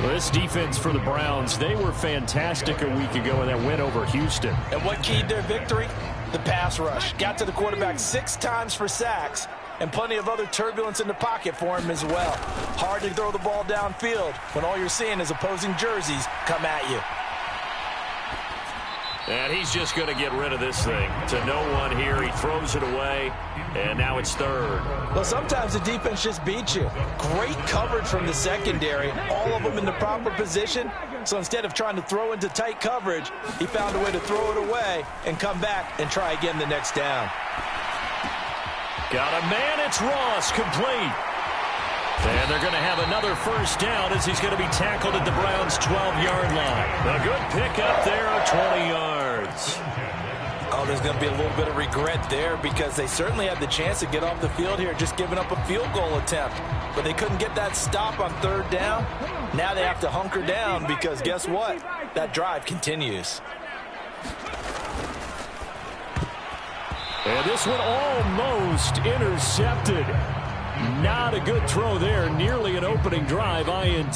Well, this defense for the Browns, they were fantastic a week ago in that win over Houston. And what keyed their victory? The pass rush. Got to the quarterback 6 times for sacks, and plenty of other turbulence in the pocket for him as well. Hard to throw the ball downfield when all you're seeing is opposing jerseys come at you. And he's just going to get rid of this thing. To no one here. He throws it away, and now it's third. Well, sometimes the defense just beats you. Great coverage from the secondary. All of them in the proper position. So instead of trying to throw into tight coverage, he found a way to throw it away and come back and try again the next down. Got a man. It's Ross. Complete. And they're going to have another first down as he's going to be tackled at the Browns' 12-yard line. A good pickup there of 20 yards. Oh, there's going to be a little bit of regret there because they certainly had the chance to get off the field here, just giving up a field goal attempt. But they couldn't get that stop on third down. Now they have to hunker down because guess what? That drive continues. And this one almost intercepted. Not a good throw there. Nearly an opening drive INT.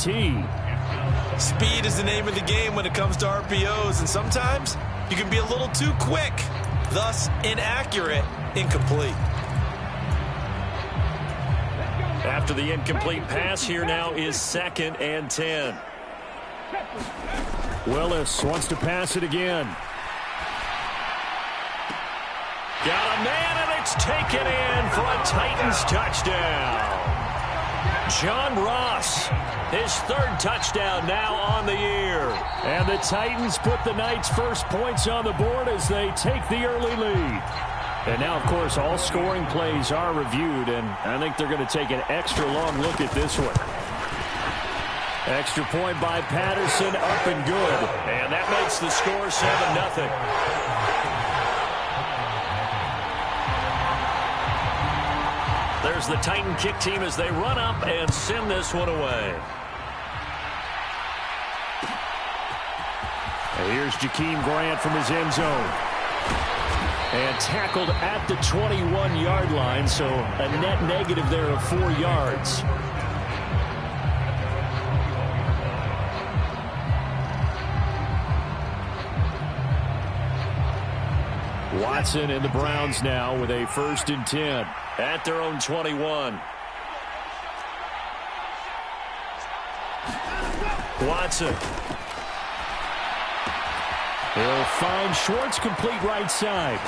Speed is the name of the game when it comes to RPOs, and sometimes you can be a little too quick, thus inaccurate, incomplete. After the incomplete pass, here now is 2nd and 10. Willis wants to pass it again. Got a man, and it's taken in for a Titans touchdown. John Ross, his 3rd touchdown now on the year. And the Titans put the Knights' first points on the board as they take the early lead. And now, of course, all scoring plays are reviewed, and I think they're going to take an extra long look at this one. Extra point by Patterson, up and good. And that makes the score 7-0. There's the Titan kick team as they run up and send this one away. And here's Jakeem Grant from his end zone. And tackled at the 21-yard line, so a net negative there of 4 yards. Watson and the Browns now with a 1st and 10 at their own 21. Watson. He'll find Schwartz, complete right side.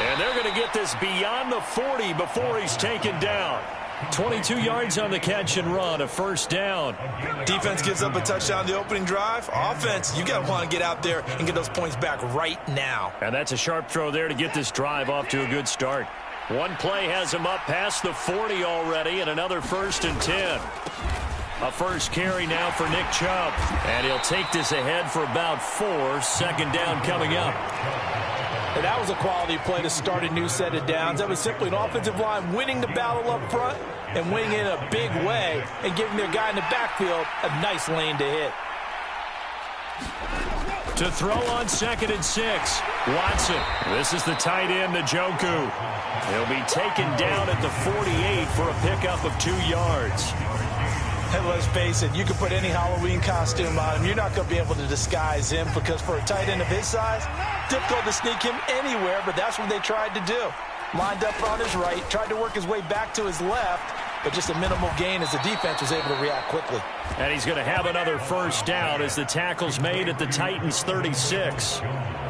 And they're going to get this beyond the 40 before he's taken down. 22 yards on the catch and run, a 1st down. Defense gives up a touchdown the opening drive. Offense, you got to want to get out there and get those points back right now. And that's a sharp throw there to get this drive off to a good start. One play has him up past the 40 already, and another 1st and 10. A first carry now for Nick Chubb. And he'll take this ahead for about 4. 2nd down coming up. And that was a quality play to start a new set of downs. That was simply an offensive line winning the battle up front and winning in a big way and giving their guy in the backfield a nice lane to hit. To throw on 2nd and 6. Watson. This is the tight end, Njoku. He'll be taken down at the 48 for a pickup of 2 yards. And let's face it, you can put any Halloween costume on him. You're not going to be able to disguise him because for a tight end of his size, difficult to sneak him anywhere, but that's what they tried to do. Lined up on his right, tried to work his way back to his left, but just a minimal gain as the defense was able to react quickly. And he's going to have another 1st down as the tackle's made at the Titans' 36.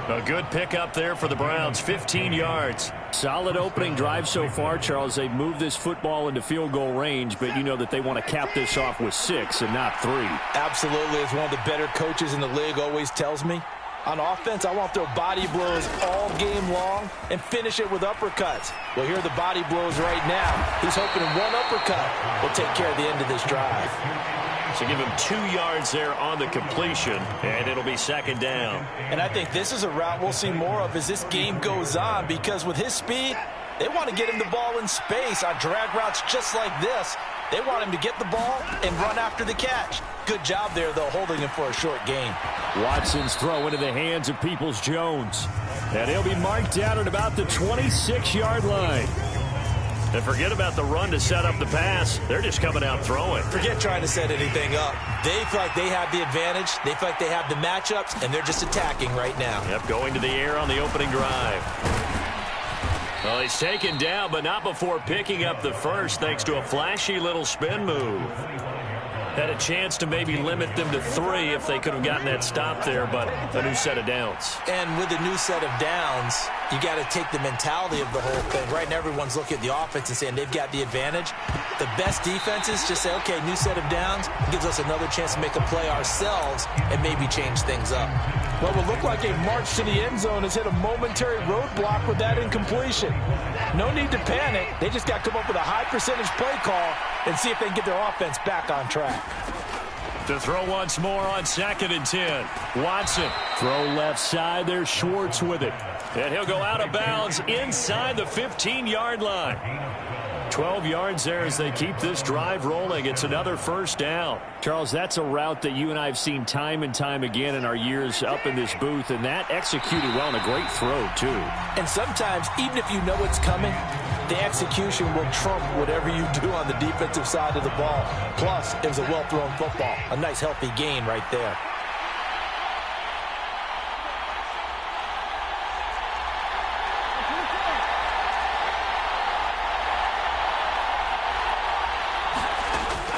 A good pickup there for the Browns, 15 yards. Solid opening drive so far, Charles. They've moved this football into field goal range, but you know that they want to cap this off with 6 and not 3. Absolutely. As one of the better coaches in the league always tells me, on offense, I want to throw body blows all game long and finish it with uppercuts. Well, here are the body blows right now. He's hoping one uppercut will take care of the end of this drive. So give him 2 yards there on the completion, and it'll be 2nd down. And I think this is a route we'll see more of as this game goes on because with his speed, they want to get him the ball in space on drag routes just like this. They want him to get the ball and run after the catch. Good job there, though, holding him for a short gain. Watson's throw into the hands of Peoples-Jones. And he'll be marked down at about the 26-yard line. And forget about the run to set up the pass. They're just coming out throwing. Forget trying to set anything up. They feel like they have the advantage. They feel like they have the matchups, and they're just attacking right now. Yep, going to the air on the opening drive. Well, he's taken down, but not before picking up the first thanks to a flashy little spin move. Had a chance to maybe limit them to 3 if they could have gotten that stop there, but a new set of downs. And with a new set of downs, you got to take the mentality of the whole thing. Right now, everyone's looking at the offense and saying they've got the advantage. The best defenses just say, okay, new set of downs gives us another chance to make a play ourselves and maybe change things up. What will look like a march to the end zone has hit a momentary roadblock with that incompletion. No need to panic. They just got to come up with a high percentage play call and see if they can get their offense back on track. To throw once more on 2nd and 10. Watson. Throw left side. There's Schwartz with it. And he'll go out of bounds inside the 15-yard line. 12 yards there as they keep this drive rolling. It's another first down. Charles, that's a route that you and I have seen time and time again in our years up in this booth, and that executed well and a great throw, too. And sometimes, even if you know it's coming, the execution will trump whatever you do on the defensive side of the ball. Plus, it was a well-thrown football. A nice, healthy gain right there.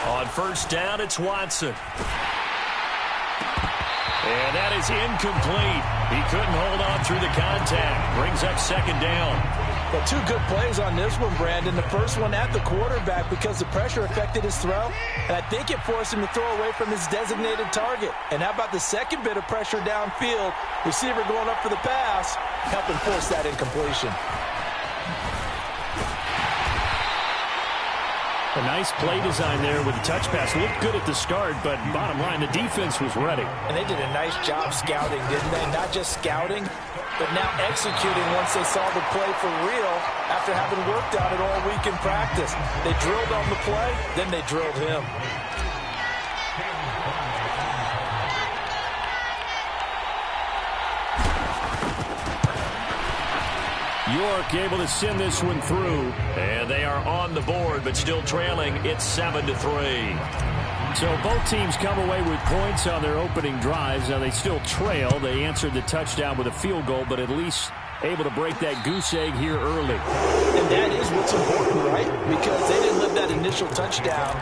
On first down, it's Watson. And that is incomplete. He couldn't hold on through the contact. Brings up 2nd down. But 2 good plays on this one, Brandon. The first one at the quarterback because the pressure affected his throw. And I think it forced him to throw away from his designated target. And how about the second bit of pressure downfield? Receiver going up for the pass, helping force that incompletion. A nice play design there with the touch pass. Looked good at the start, but bottom line, the defense was ready. And they did a nice job scouting, didn't they? Not just scouting, but now executing once they saw the play for real after having worked on it all week in practice. They drilled on the play, then they drilled him. York able to send this one through. And they are on the board, but still trailing. It's 7-3. So both teams come away with points on their opening drives. Now they still trail. They answered the touchdown with a field goal, but at least able to break that goose egg here early. And that is what's important, right? Because they didn't let that initial touchdown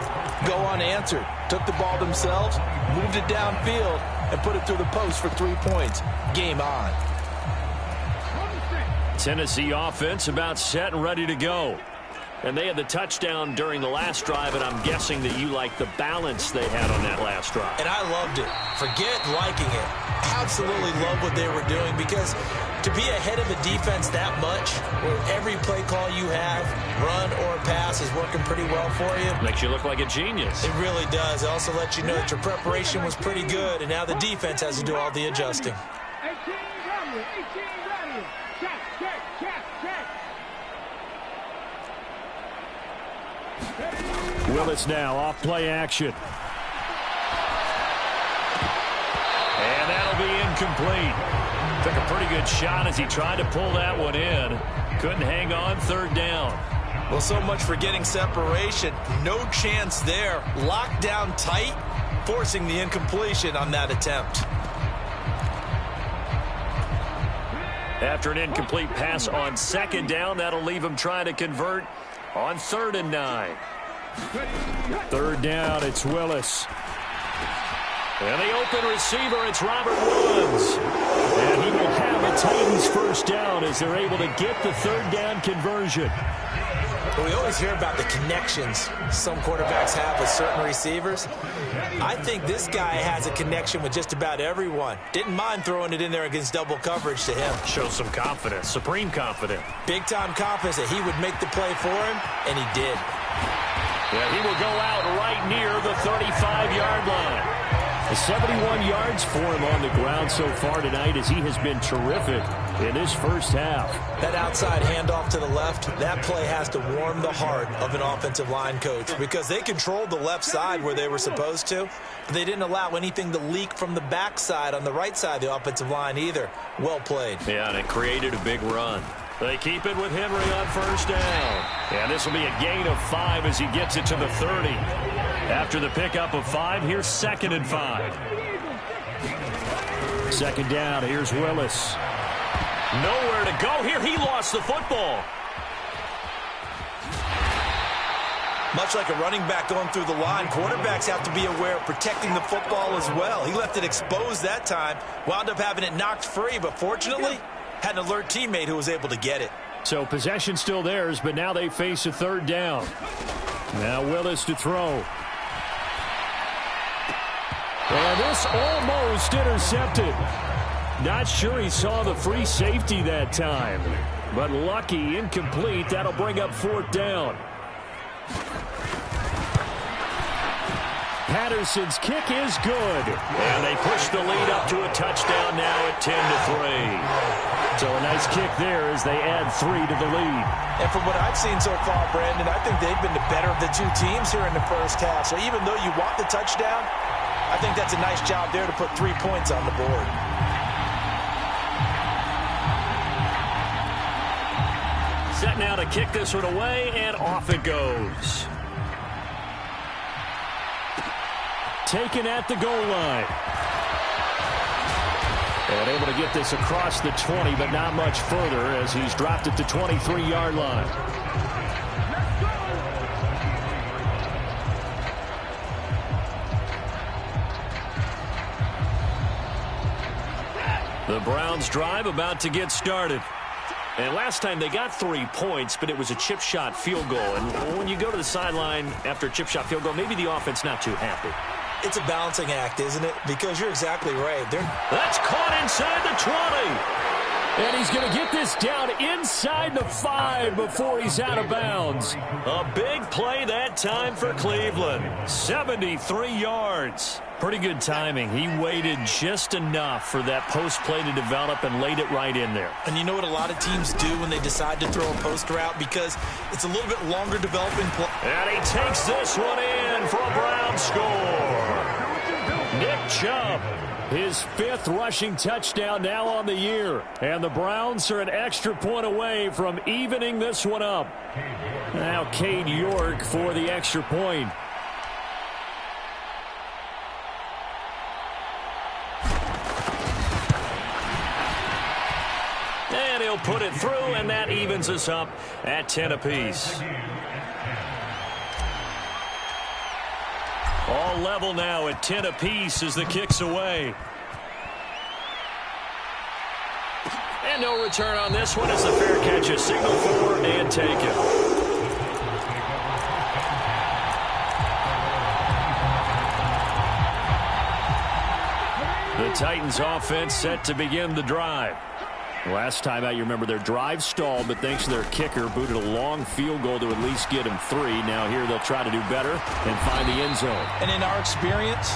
go unanswered. Took the ball themselves, moved it downfield, and put it through the post for 3 points. Game on. Tennessee offense about set and ready to go. And they had the touchdown during the last drive, and I'm guessing that you like the balance they had on that last drive. And I loved it. Forget liking it. Absolutely love what they were doing, because to be ahead of a defense that much, where every play call you have, run or pass, is working pretty well for you. Makes you look like a genius. It really does. It also lets you know that your preparation was pretty good, and now the defense has to do all the adjusting. Willis now off play action. And that'll be incomplete. Took a pretty good shot as he tried to pull that one in. Couldn't hang on. 3rd down. Well, so much for getting separation. No chance there. Locked down tight, forcing the incompletion on that attempt. After an incomplete pass on 2nd down, that'll leave him trying to convert on 3rd and 9. 3rd down, it's Willis. And the open receiver, it's Robert Woods. And he will have a Titans first down as they're able to get the 3rd down conversion. But we always hear about the connections some quarterbacks have with certain receivers. I think this guy has a connection with just about everyone. Didn't mind throwing it in there against double coverage to him. Shows some confidence, supreme confidence. Big-time confidence that he would make the play for him, and he did. Yeah, he will go out right near the 35-yard line. 71 yards for him on the ground so far tonight as he has been terrific in this first half. That outside handoff to the left, that play has to warm the heart of an offensive line coach, because they controlled the left side where they were supposed to, but they didn't allow anything to leak from the backside on the right side of the offensive line either. Well played. Yeah, and it created a big run. They keep it with Henry on first down. And this will be a gain of 5 as he gets it to the 30. After the pickup of 5, here's 2nd and 5. 2nd down, here's Willis. Nowhere to go here. He lost the football. Much like a running back going through the line, quarterbacks have to be aware of protecting the football as well. He left it exposed that time, wound up having it knocked free, but fortunately had an alert teammate who was able to get it. So possession still theirs, but now they face a 3rd down. Now Willis to throw. And this almost intercepted. Not sure he saw the free safety that time. But lucky, incomplete. That'll bring up 4th down. Patterson's kick is good. And they push the lead up to a touchdown now at 10-3. So a nice kick there as they add 3 to the lead. And from what I've seen so far, Brandon, I think they've been the better of the two teams here in the first half. So even though you want the touchdown, I think that's a nice job there to put 3 points on the board. Set now to kick this one away, and off it goes. Taken at the goal line. And able to get this across the 20, but not much further as he's dropped at the 23-yard line. The Browns drive about to get started. And last time they got 3 points, but it was a chip shot field goal. And when you go to the sideline after a chip shot field goal, maybe the offense not too happy. It's a balancing act, isn't it? Because you're exactly right. That's caught inside the 20. And he's going to get this down inside the 5 before he's out of bounds. A big play that time for Cleveland. 73 yards. Pretty good timing. He waited just enough for that post play to develop and laid it right in there. And you know what a lot of teams do when they decide to throw a post route? Because it's a little bit longer developing play. And he takes this one in for a Brown score. Nick Chubb. His 5th rushing touchdown now on the year. And the Browns are an extra point away from evening this one up. Now Cade York for the extra point. And he'll put it through, and that evens us up at 10 apiece. All level now at 10 apiece as the kick's away. And no return on this one as the fair catch is signaled for and taken. The Titans offense set to begin the drive. Last time out, you remember their drive stalled, but thanks to their kicker, booted a long field goal to at least get him 3. Now here they'll try to do better and find the end zone. And in our experience,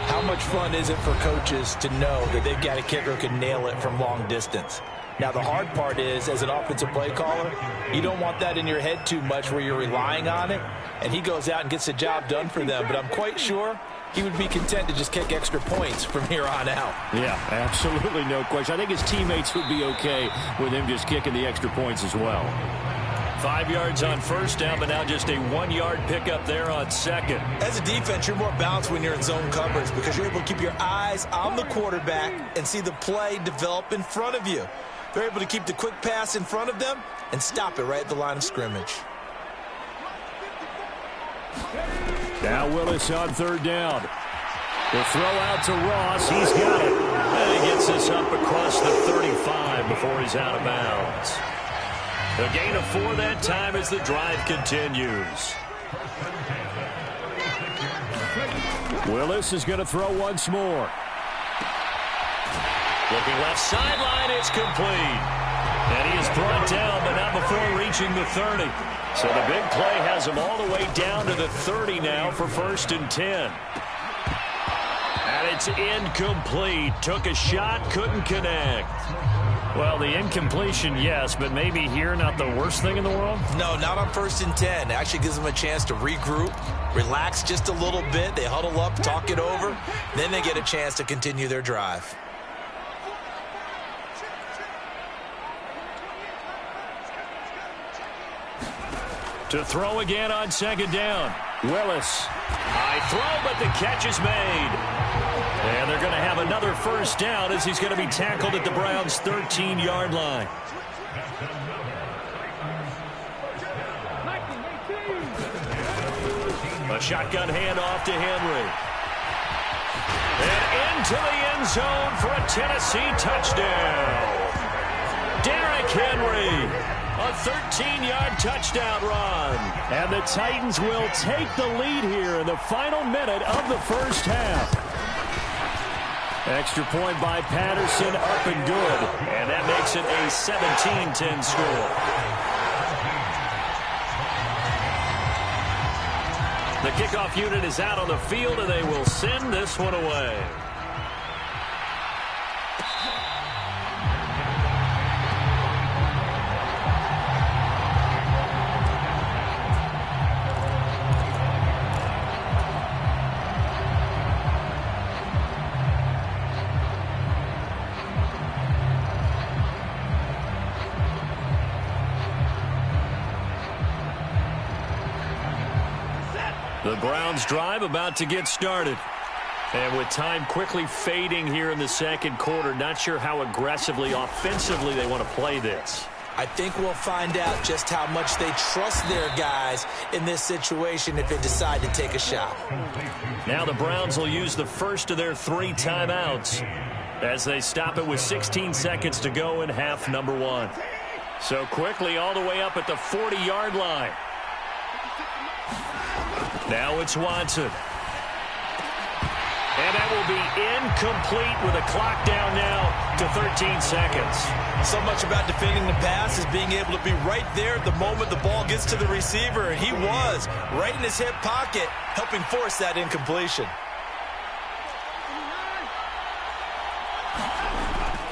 how much fun is it for coaches to know that they've got a kicker who can nail it from long distance? Now, the hard part is, as an offensive play caller, you don't want that in your head too much where you're relying on it, and he goes out and gets the job done for them. But I'm quite sure he would be content to just kick extra points from here on out. Yeah, absolutely no question. I think his teammates would be okay with him just kicking the extra points as well. 5 yards on first down, but now just a 1-yard pickup there on second. As a defense, you're more balanced when you're in zone coverage because you're able to keep your eyes on the quarterback and see the play develop in front of you. They're able to keep the quick pass in front of them and stop it right at the line of scrimmage. Now Willis on 3rd down. The throw out to Ross. He's got it. And he gets this up across the 35 before he's out of bounds. A gain of 4 that time as the drive continues. Willis is going to throw once more. Looking left sideline, it's complete. And he is brought down, but not before reaching the 30. So the big play has him all the way down to the 30 now for 1st and 10. And it's incomplete. Took a shot, couldn't connect. Well, the incompletion, yes, but maybe here not the worst thing in the world? No, not on 1st and 10. It actually gives them a chance to regroup, relax just a little bit. They huddle up, talk it over. Then they get a chance to continue their drive. To throw again on second down. Willis. High throw, but the catch is made. And they're going to have another first down as he's going to be tackled at the Browns' 13-yard line. A shotgun handoff to Henry. And into the end zone for a Tennessee touchdown. Derrick Henry. A 13-yard touchdown run. And the Titans will take the lead here in the final minute of the first half. Extra point by Patterson, up and good. And that makes it a 17-10 score. The kickoff unit is out on the field, and they will send this one away. The Browns drive about to get started. And with time quickly fading here in the second quarter, not sure how aggressively, offensively they want to play this. I think we'll find out just how much they trust their guys in this situation if they decide to take a shot. Now the Browns will use the first of their 3 timeouts as they stop it with 16 seconds to go in half number 1. So quickly all the way up at the 40-yard line. Now it's Watson. And that will be incomplete with a clock down now to 13 seconds. So much about defending the pass is being able to be right there at the moment the ball gets to the receiver. And he was right in his hip pocket, helping force that incompletion.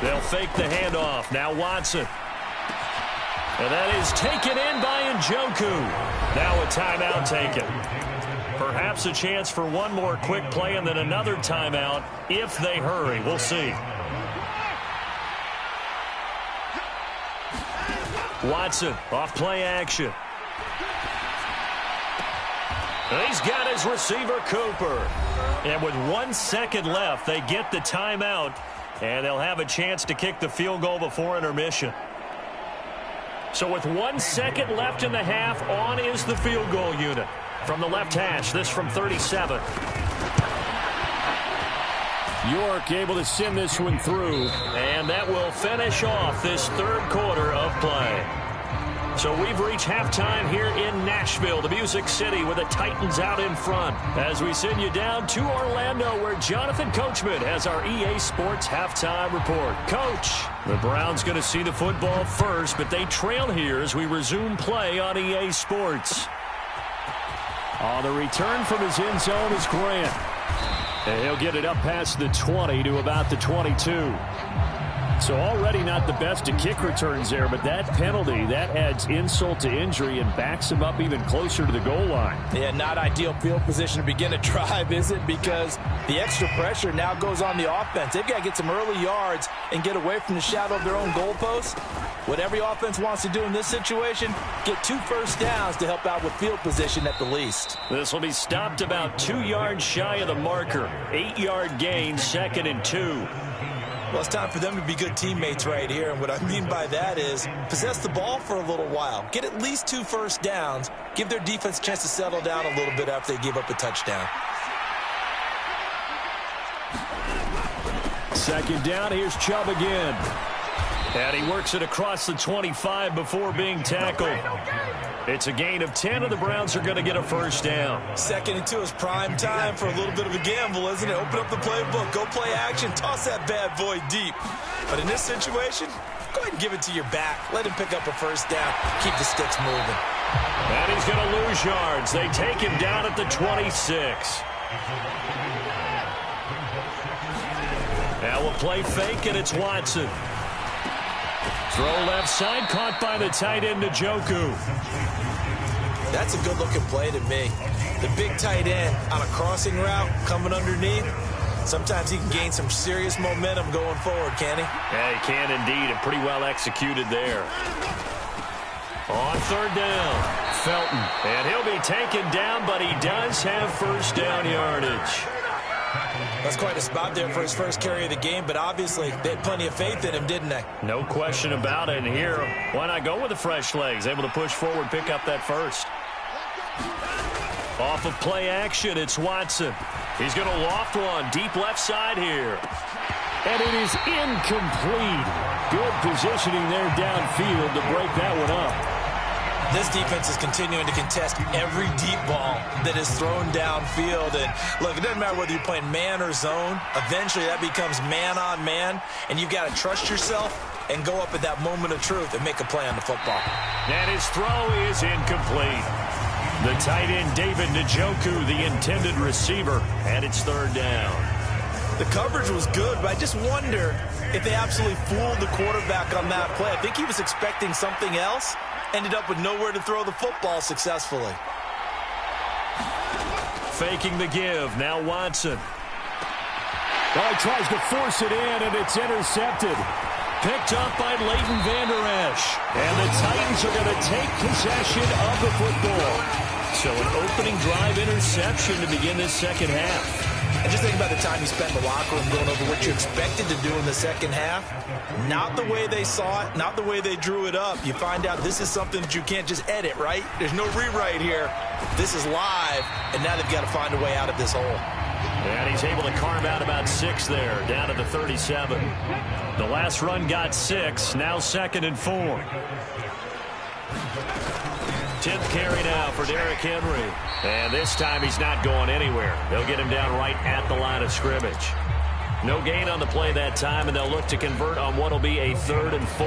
They'll fake the handoff. Now Watson. And that is taken in by Njoku. Now a timeout taken. Perhaps a chance for one more quick play and then another timeout if they hurry. We'll see. Watson off play action. And he's got his receiver Cooper. And with 1 second left, they get the timeout. And they'll have a chance to kick the field goal before intermission. So with 1 second left in the half, on is the field goal unit. From the left hash, this from 37. York able to send this one through, and that will finish off this third quarter of play. So we've reached halftime here in Nashville, the Music City, with the Titans out in front. As we send you down to Orlando, where Jonathan Coachman has our EA Sports halftime report. Coach, the Browns going to see the football first, but they trail here as we resume play on EA Sports. On the return from his end zone is Grant. And he'll get it up past the 20 to about the 22. So already not the best of kick returns there, but that penalty, that adds insult to injury and backs him up even closer to the goal line. Yeah, not ideal field position to begin a drive, is it? Because the extra pressure now goes on the offense. They've got to get some early yards and get away from the shadow of their own goalpost. What every offense wants to do in this situation, get 2 first downs to help out with field position at the least. This will be stopped about 2 yards shy of the marker. 8-yard gain, 2nd and 2. Well, it's time for them to be good teammates right here. And what I mean by that is possess the ball for a little while. Get at least 2 first downs. Give their defense a chance to settle down a little bit after they give up a touchdown. Second down, here's Chubb again. And he works it across the 25 before being tackled. It's a gain of 10, and the Browns are going to get a first down. 2nd and 2 is prime time for a little bit of a gamble, isn't it? Open up the playbook, go play action, toss that bad boy deep. But in this situation, go ahead and give it to your back. Let him pick up a first down. Keep the sticks moving. And he's going to lose yards. They take him down at the 26. Now we'll play fake, and it's Watson. Throw left side, caught by the tight end, Njoku. That's a good-looking play to me. The big tight end on a crossing route coming underneath. Sometimes he can gain some serious momentum going forward, can he? Yeah, he can indeed, and pretty well executed there. On 3rd down, Felton. And he'll be taken down, but he does have first down yardage. That's quite a spot there for his first carry of the game, but obviously they had plenty of faith in him, didn't they? No question about it. And here, why not go with the fresh legs? Able to push forward, pick up that first. Off of play action, it's Watson. He's going to loft one, deep left side here. And it is incomplete. Good positioning there downfield to break that one up. This defense is continuing to contest every deep ball that is thrown downfield. And look, it doesn't matter whether you're playing man or zone. Eventually that becomes man on man, and you've got to trust yourself and go up at that moment of truth and make a play on the football. And his throw is incomplete. The tight end, David Njoku, the intended receiver, and it's third down. The coverage was good, but I just wonder if they absolutely fooled the quarterback on that play. I think he was expecting something else. Ended up with nowhere to throw the football successfully. Faking the give. Now Watson. Well, he tries to force it in, and it's intercepted. Picked up by Leighton Vander Esch. And the Titans are going to take possession of the football. So an opening drive interception to begin this second half. And just think about the time you spent in the locker room going over what you expected to do in the second half. Not the way they saw it, not the way they drew it up. You find out this is something that you can't just edit, right? There's no rewrite here. This is live, and now they've got to find a way out of this hole. And he's able to carve out about 6 there, down to the 37. The last run got 6, now 2nd and 4. 10th carry now for Derrick Henry. And this time he's not going anywhere. They'll get him down right at the line of scrimmage. No gain on the play that time, and they'll look to convert on what will be a 3rd and 4.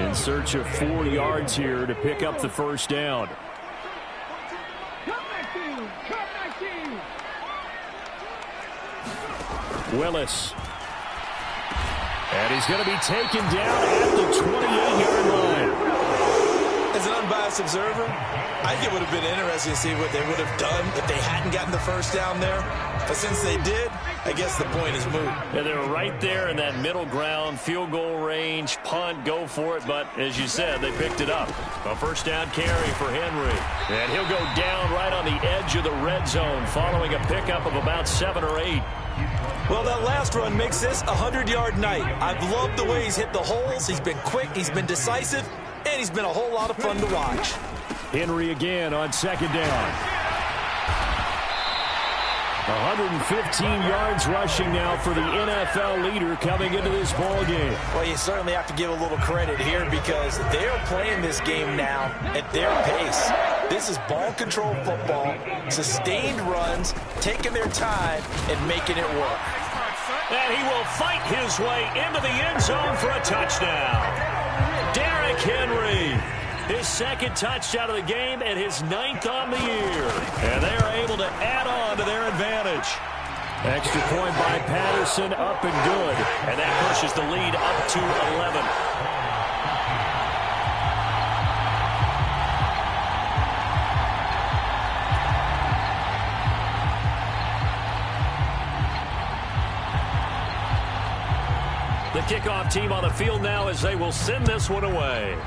In search of 4 yards here to pick up the first down. Willis. And he's going to be taken down at the 28-yard line. As an unbiased observer, I think it would have been interesting to see what they would have done if they hadn't gotten the first down there. But since they did, I guess the point is moot. Yeah, they were right there in that middle ground, field goal range, punt, go for it. But as you said, they picked it up. A first down carry for Henry. And he'll go down right on the edge of the red zone following a pickup of about 7 or 8. Well, that last run makes this a 100-yard night. I've loved the way he's hit the holes. He's been quick. He's been decisive. And he's been a whole lot of fun to watch. Henry again on 2nd down. 115 yards rushing now for the NFL leader coming into this ball game. Well, you certainly have to give a little credit here because they're playing this game now at their pace. This is ball control football, sustained runs, taking their time and making it work. And he will fight his way into the end zone for a touchdown. Derrick Henry, his 2nd touchdown of the game and his 9th on the year. And they are able to add on to their advantage. Extra point by Patterson, up and good. And that pushes the lead up to 11. The kickoff team on the field now as they will send this one away.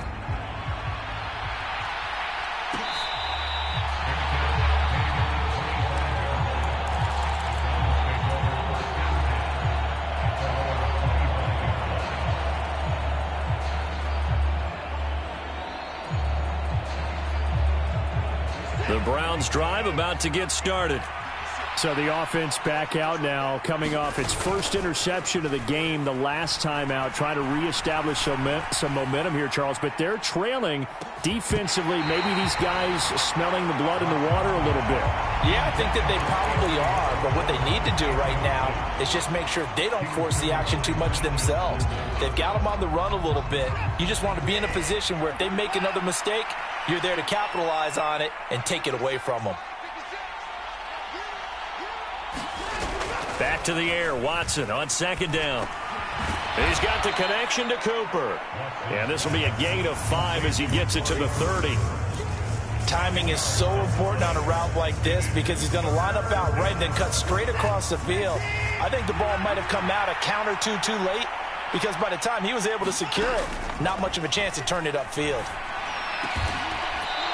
The Browns drive about to get started. So the offense back out now, coming off its first interception of the game the last time out, trying to reestablish some momentum here, Charles. But they're trailing defensively. Maybe these guys smelling the blood in the water a little bit. Yeah, I think that they probably are. But what they need to do right now is just make sure they don't force the action too much themselves. They've got them on the run a little bit. You just want to be in a position where if they make another mistake, you're there to capitalize on it and take it away from them. Back to the air, Watson on 2nd down. He's got the connection to Cooper. And this will be a gain of 5 as he gets it to the 30. Timing is so important on a route like this because he's going to line up out right and then cut straight across the field. I think the ball might have come out a count or two too late because by the time he was able to secure it, not much of a chance to turn it upfield.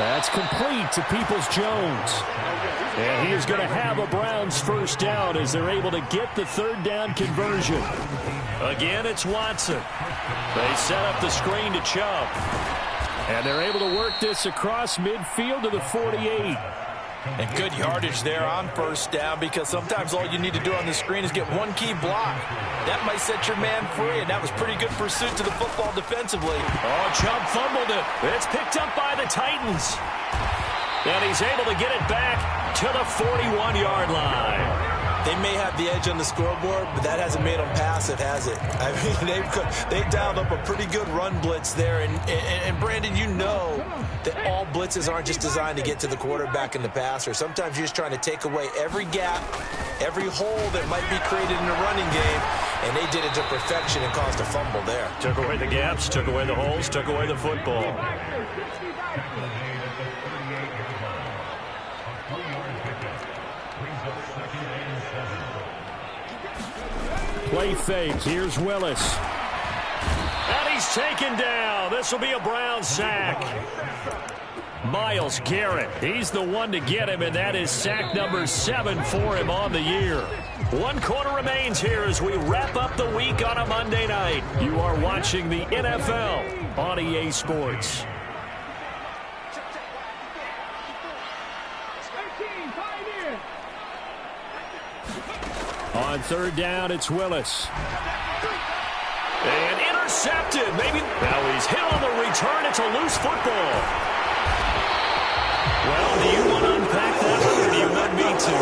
That's complete to Peoples-Jones. And he is going to have a Browns first down as they're able to get the third down conversion. Again, it's Watson. They set up the screen to Chubb. And they're able to work this across midfield to the 48. And good yardage there on first down, because sometimes all you need to do on the screen is get one key block. That might set your man free, and that was pretty good pursuit to the football defensively. Oh, Chubb fumbled it. It's picked up by the Titans. And he's able to get it back to the 41-yard line. They may have the edge on the scoreboard, but that hasn't made them passive, has it? I mean, they've dialed up a pretty good run blitz there. And Brandon, you know that all blitzes aren't just designed to get to the quarterback and the passer. Sometimes you're just trying to take away every gap, every hole that might be created in the running game, and they did it to perfection and caused a fumble there. Took away the gaps, took away the holes, took away the football. Play fake. Here's Willis. And he's taken down. This will be a Brown sack. Myles Garrett. He's the one to get him, and that is sack number 7 for him on the year. 1 quarter remains here as we wrap up the week on a Monday night. You are watching the NFL on EA Sports. On third down, it's Willis. And intercepted. Maybe now he's hit on the return. It's a loose football. Well, do you want to unpack that one, or do you want me to?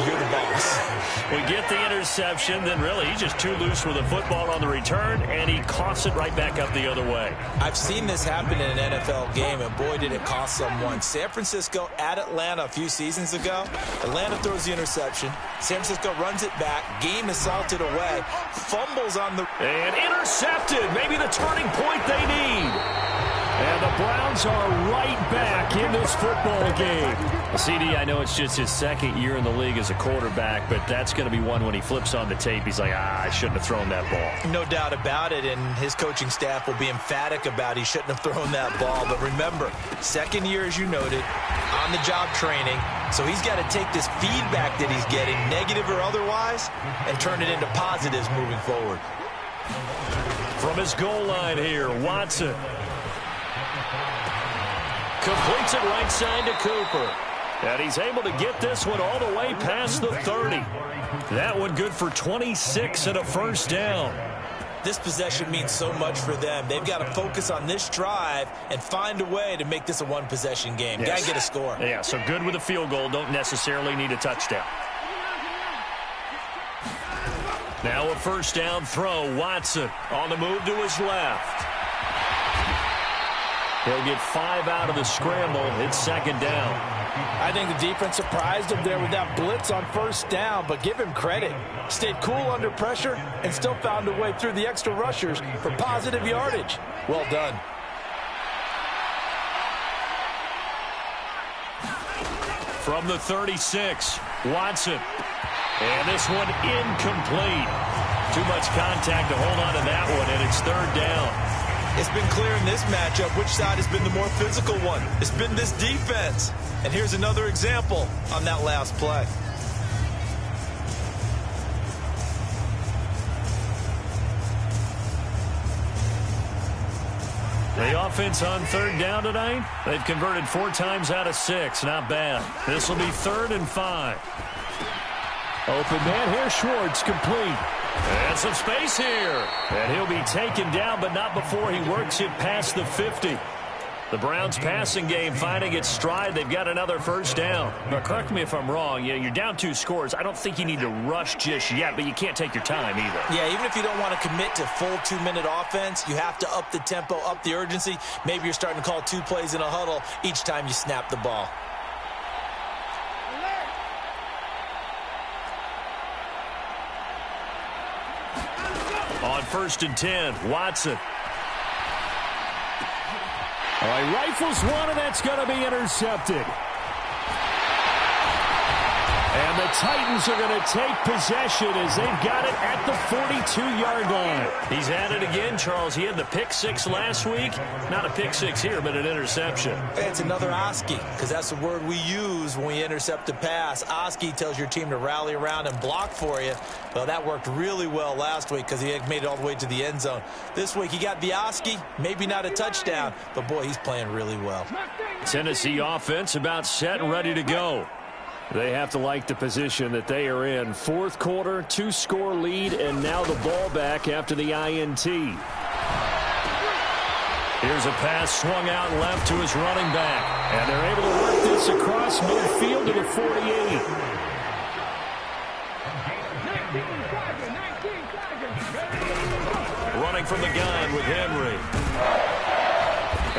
You're the boss. We get the interception, then really he's just too loose with the football on the return, and he coughs it right back up the other way. I've seen this happen in an NFL game, and boy, did it cost someone. San Francisco at Atlanta a few seasons ago. Atlanta throws the interception. San Francisco runs it back. Game is salted away. Fumbles on the... And intercepted. Maybe the turning point they need. And the Browns are right back in this football game. CD, I know it's just his second year in the league as a quarterback, but that's going to be one when he flips on the tape. He's like, I shouldn't have thrown that ball. No doubt about it, and his coaching staff will be emphatic about he shouldn't have thrown that ball. But remember, second year, as you noted, on-the-job training. So he's got to take this feedback that he's getting, negative or otherwise, and turn it into positives moving forward. From his goal line here, Watson. Completes it right side to Cooper. And he's able to get this one all the way past the 30. That one good for 26 and a first down. This possession means so much for them. They've got to focus on this drive and find a way to make this a one-possession game. Yes. Got to get a score. Yeah, so good with a field goal. Don't necessarily need a touchdown. Now a first down throw. Watson on the move to his left. He'll get 5 out of the scramble. It's second down. I think the defense surprised him there with that blitz on first down, but give him credit. Stayed cool under pressure and still found a way through the extra rushers for positive yardage. Well done. From the 36, Watson. And this one incomplete. Too much contact to hold on to that one, and it's third down. It's been clear in this matchup which side has been the more physical one. It's been this defense. And here's another example on that last play. The offense on third down tonight, they've converted 4 times out of 6. Not bad. This will be 3rd and 5. Open man here, Schwartz, complete. And some space here. And he'll be taken down, but not before he works it past the 50. The Browns passing game finding its stride. They've got another first down. Now, correct me if I'm wrong. You're down 2 scores. I don't think you need to rush just yet, but you can't take your time either. Yeah, even if you don't want to commit to full 2-minute offense, you have to up the tempo, up the urgency. Maybe you're starting to call 2 plays in a huddle each time you snap the ball. On 1st and 10, Watson. All right, rifles one, and that's going to be intercepted. And the Titans are going to take possession as they've got it at the 42-yard line. He's at it again, Charles. He had the pick six last week. Not a pick six here, but an interception. It's another Oski, because that's the word we use when we intercept a pass. Oski tells your team to rally around and block for you. Well, that worked really well last week because he had made it all the way to the end zone. This week he got the Oski, maybe not a touchdown, but boy, he's playing really well. Tennessee offense about set and ready to go. They have to like the position that they are in. Fourth quarter, 2-score lead, and now the ball back after the INT. Here's a pass swung out left to his running back. And they're able to work this across midfield to the 48. Running from the gun with Henry.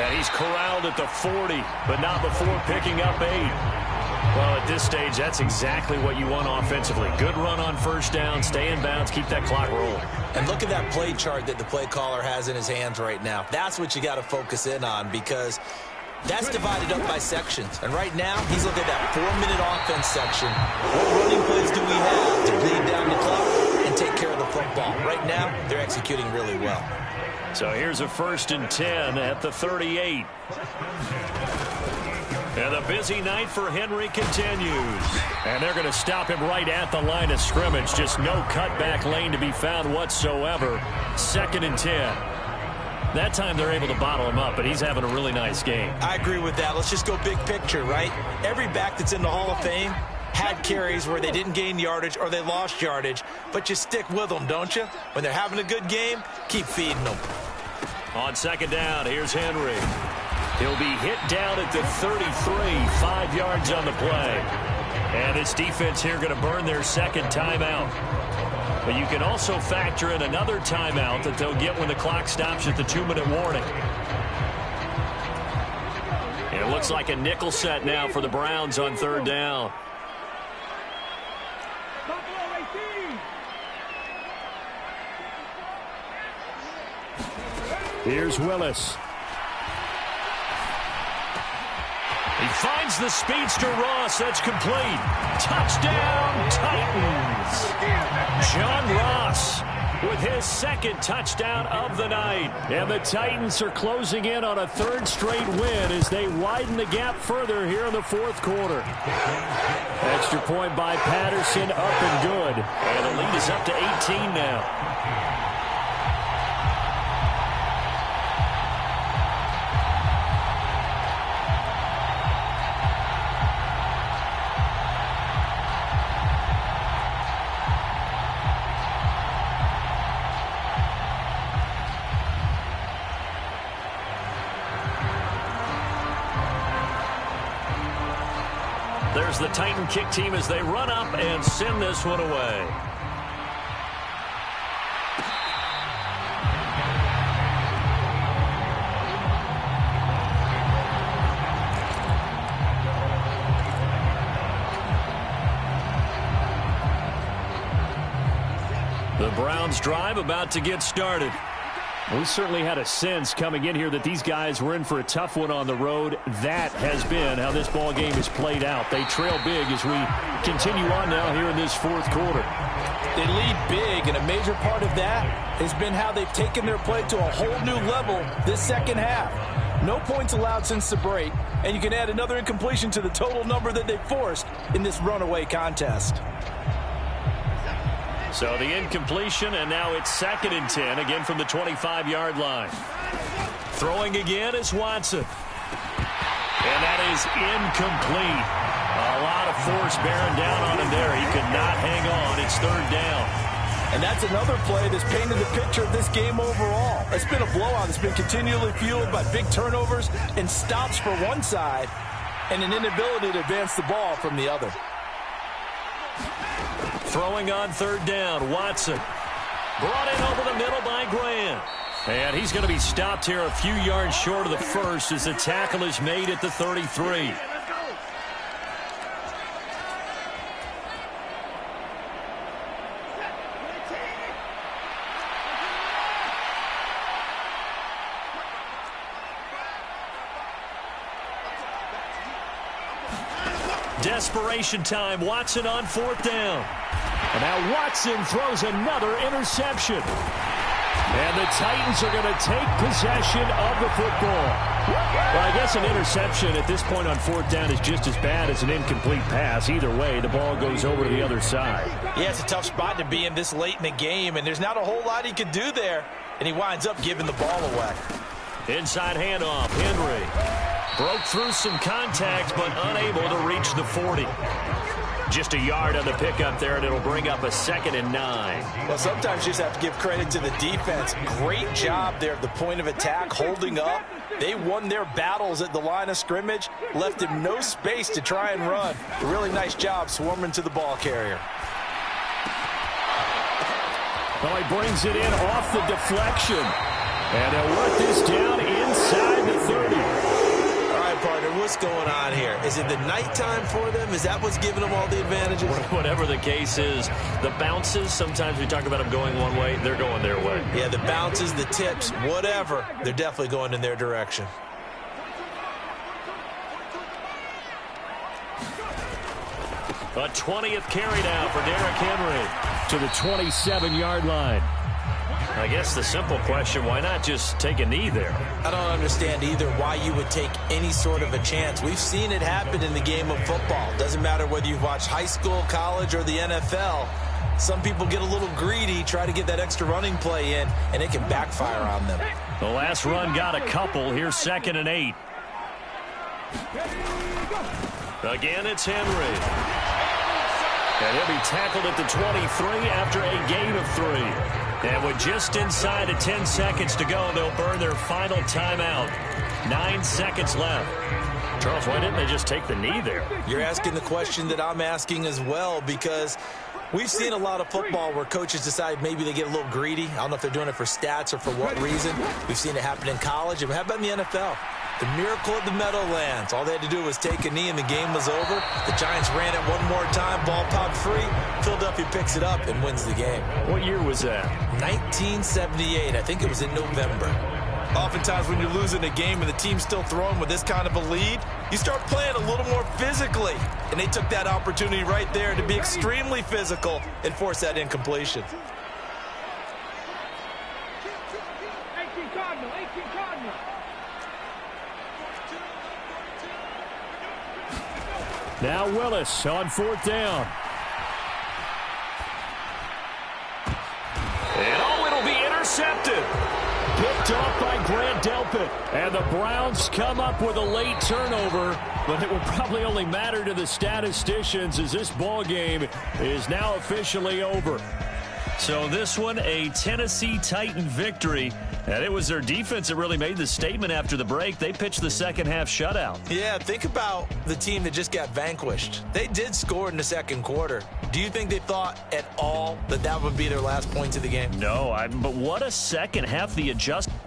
And he's corralled at the 40, but not before picking up 8. Well, at this stage, that's exactly what you want offensively. Good run on first down, stay in bounds, keep that clock rolling. And look at that play chart that the play caller has in his hands right now. That's what you got to focus in on because that's divided up by sections. And right now, he's looking at that 4-minute offense section. What running plays do we have to bleed down the clock and take care of the football? Right now, they're executing really well. So here's a 1st and 10 at the 38. And the busy night for Henry continues. And they're going to stop him right at the line of scrimmage. Just no cutback lane to be found whatsoever. 2nd and 10. That time they're able to bottle him up, but he's having a really nice game. I agree with that. Let's just go big picture, right? Every back that's in the Hall of Fame had carries where they didn't gain yardage or they lost yardage, but you stick with them, don't you? When they're having a good game, keep feeding them. On 2nd down, here's Henry. He'll be hit down at the 33, 5 yards on the play. And this defense here going to burn their 2nd timeout. But you can also factor in another timeout that they'll get when the clock stops at the 2-minute warning. And it looks like a nickel set now for the Browns on 3rd down. Here's Willis. He finds the speedster Ross. That's complete. Touchdown, Titans. John Ross with his 2nd touchdown of the night. And the Titans are closing in on a 3rd straight win as they widen the gap further here in the 4th quarter. Extra point by Patterson, up and good. And the lead is up to 18 now. There's the Titan kick team as they run up and send this one away. The Browns drive about to get started. We certainly had a sense coming in here that these guys were in for a tough one on the road. That has been how this ball game is played out. They trail big as we continue on now here in this 4th quarter. They lead big, and a major part of that has been how they've taken their play to a whole new level this 2nd half. No points allowed since the break, and you can add another incompletion to the total number that they forced in this runaway contest. So the incompletion, and now it's 2nd and 10, again from the 25-yard line. Throwing again is Watson. And that is incomplete. A lot of force bearing down on him there. He could not hang on. It's 3rd down. And that's another play that's painted the picture of this game overall. It's been a blowout that's been continually fueled by big turnovers and stops for one side and an inability to advance the ball from the other. Throwing on 3rd down, Watson. Brought in over the middle by Graham. And he's going to be stopped here a few yards short of the first as the tackle is made at the 33. Desperation time. Watson on 4th down. And now Watson throws another interception. And the Titans are going to take possession of the football. Well, I guess an interception at this point on 4th down is just as bad as an incomplete pass. Either way, the ball goes over to the other side. Yeah, it's a tough spot to be in this late in the game, and there's not a whole lot he could do there. And he winds up giving the ball away. Inside handoff. Henry broke through some contacts, but unable to reach the 40. Just a yard on the pickup there, and it'll bring up a 2nd and 9. Well, sometimes you just have to give credit to the defense. Great job there at the point of attack, holding up. They won their battles at the line of scrimmage, left him no space to try and run. A really nice job swarming to the ball carrier. Well, he brings it in off the deflection. And they'll work this down inside the 30. All right, partner, what's going on here? Is it the nighttime for them? Is that what's giving them all the advantages? Whatever the case is, the bounces, sometimes we talk about them going one way, they're going their way. Yeah, the bounces, the tips, whatever, they're definitely going in their direction. A 20th carry now for Derrick Henry to the 27-yard line. I guess the simple question, why not just take a knee there? I don't understand either why you would take any sort of a chance. We've seen it happen in the game of football. Doesn't matter whether you've watched high school, college, or the NFL. Some people get a little greedy, try to get that extra running play in, and it can backfire on them. The last run got a couple. Here's 2nd and 8. Again, it's Henry. And he'll be tackled at the 23 after a gain of 3. And with just inside of 10 seconds to go, they'll burn their final timeout. 9 seconds left. Charles, why didn't they just take the knee there? You're asking the question that I'm asking as well, because we've seen a lot of football where coaches decide maybe they get a little greedy. I don't know if they're doing it for stats or for what reason. We've seen it happen in college. And how about in the NFL? The miracle of the Meadowlands. All they had to do was take a knee and the game was over. The Giants ran it one more time. Ball popped free. Philadelphia picks it up and wins the game. What year was that? 1978. I think it was in November. Oftentimes when you're losing a game and the team's still throwing with this kind of a lead, you start playing a little more physically. And they took that opportunity right there to be extremely physical and force that incompletion. Now Willis on 4th down. And it'll be intercepted. Picked off by Grant Delpit. And the Browns come up with a late turnover, but it will probably only matter to the statisticians as this ball game is now officially over. So this one, a Tennessee Titan victory. And it was their defense that really made the statement after the break. They pitched the second half shutout. Yeah, think about the team that just got vanquished. They did score in the second quarter. Do you think they thought at all that that would be their last points of the game? No, but what a second half. The adjustment.